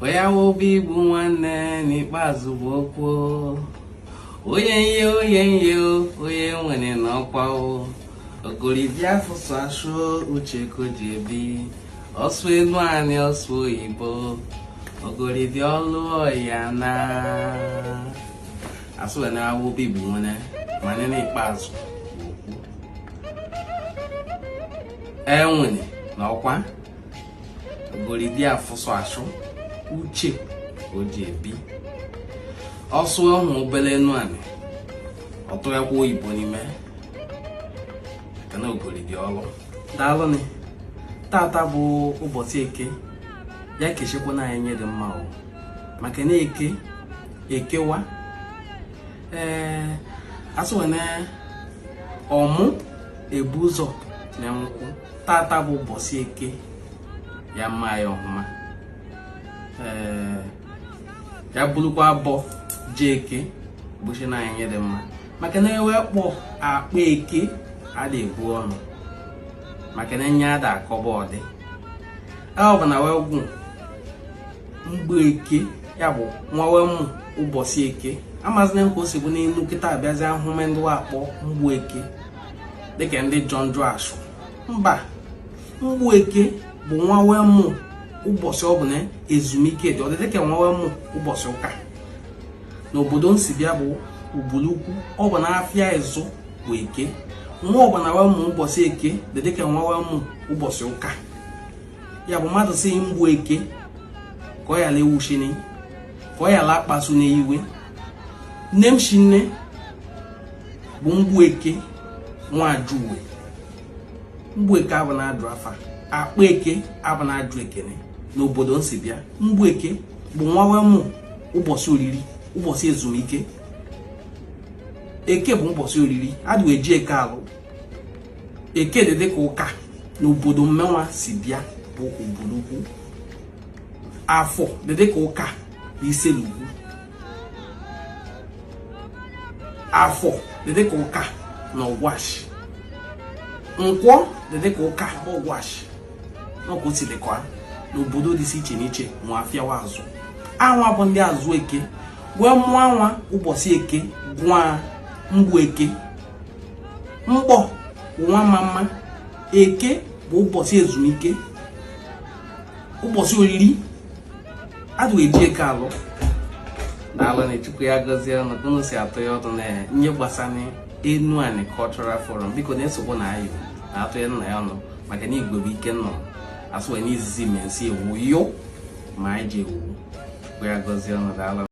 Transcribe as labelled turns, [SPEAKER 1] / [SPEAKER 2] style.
[SPEAKER 1] Oya obi bụ nwanne n'ikpeazụ bụ okwu. Onye nwere n'ọkwa o. Ogolibịa fụsụ asụ uche ka o ji ebi. Ọsụ elu anyị ọsụ oyibo. Ogolibịa ọlụ ọya na. Asụ na awa obi bụ nwanne mana n'ikpeazụ bụ okwu. Enwere n'ọkwa. Ogolibịa fụsụ asụ uche o ji ebi. Ọsụ ọhụ obele enu anị ọtụ ya kwa oyibo n'ime kana Ogolibịa ọlụ. Daalụ ni tata bụ ụbọchị eke ya kechekwa na anyị dị mma o maka na ekewa asụ na ọmụ ebu ụzọ na nkwụ. Tata bụ ụbọchị eke ya mma ya ọhụma ya bụrụkwa abọ ji eke bụchi na anyị dị mma maka na ewekpọ akpa eke a na-ebu ọnụ maka na nye ada akọba ọdị ọ bụ na wegwu mgbe eke ya bụ nwawe mụ ụbọchị eke amazina nke o si bụ n'elu kịta abịazi ahụme ndị akpọ mgbu eke dịka ndị John Joashua mba mgbu eke bụ nwawe mụ ụbọchị ọ bụ na ezumike dị ọdịdị ka nwawe mụ ụbọchị ụka n'obodo nsi bịa bụ Ubulukwu ọ bụ na afịa ezu bụ eke nwa ọbụla nwawe mụ ụbọchị eke dị ka nwawe mụ ụbọchị ụka ya bụ mmadụ si mgbu eke ka ọ yala ewuchini ka ọ yala akpasu n'iwe nne m shi nne bụ mgbu eke nwajuwe mgbu eke abụ na adụ afa akpa eke abụ na ajụ ekene n'obodo nsi bịa mgbu eke bụ nwawe mụ ụbọchị oriri ụbọchị ezumike. Eke bụ ụbọchị oriri adụ eji eke alụ eke dị dịka ụka n'obodo mmenwa si bịa bụ Ubulukwu. Afọ dị dịka ụka bụ Iselugwu. Afọ dị dịka ụka na Ọgwashi. Nkwọ dị dịka ụka bụ Ọgwashi n'ọkụ silikwa n'obodo dị iche n'iche mụ afịawa azụ anwa bụ ndị azụ eke wee mụọ anwa ụbọchị eke gwa mgbu eke mkpọ nwa mama eke bụ ụbọchị ezumike ụbọchị oriri adụ eji eke alụ. Daalụ na Chukwu ya gọzie ọnụ unu si atụ ya ọdụ na nye gbasara enu anị Cultural Forum biko na-esogbu na ayụ na-atụ ya nna ya ọnụ maka na Igbo bụ ike nnọ asụ n'izizi mensi ewu yo ma anyị ji ewu ya gọzie ọnụ. Daalụ.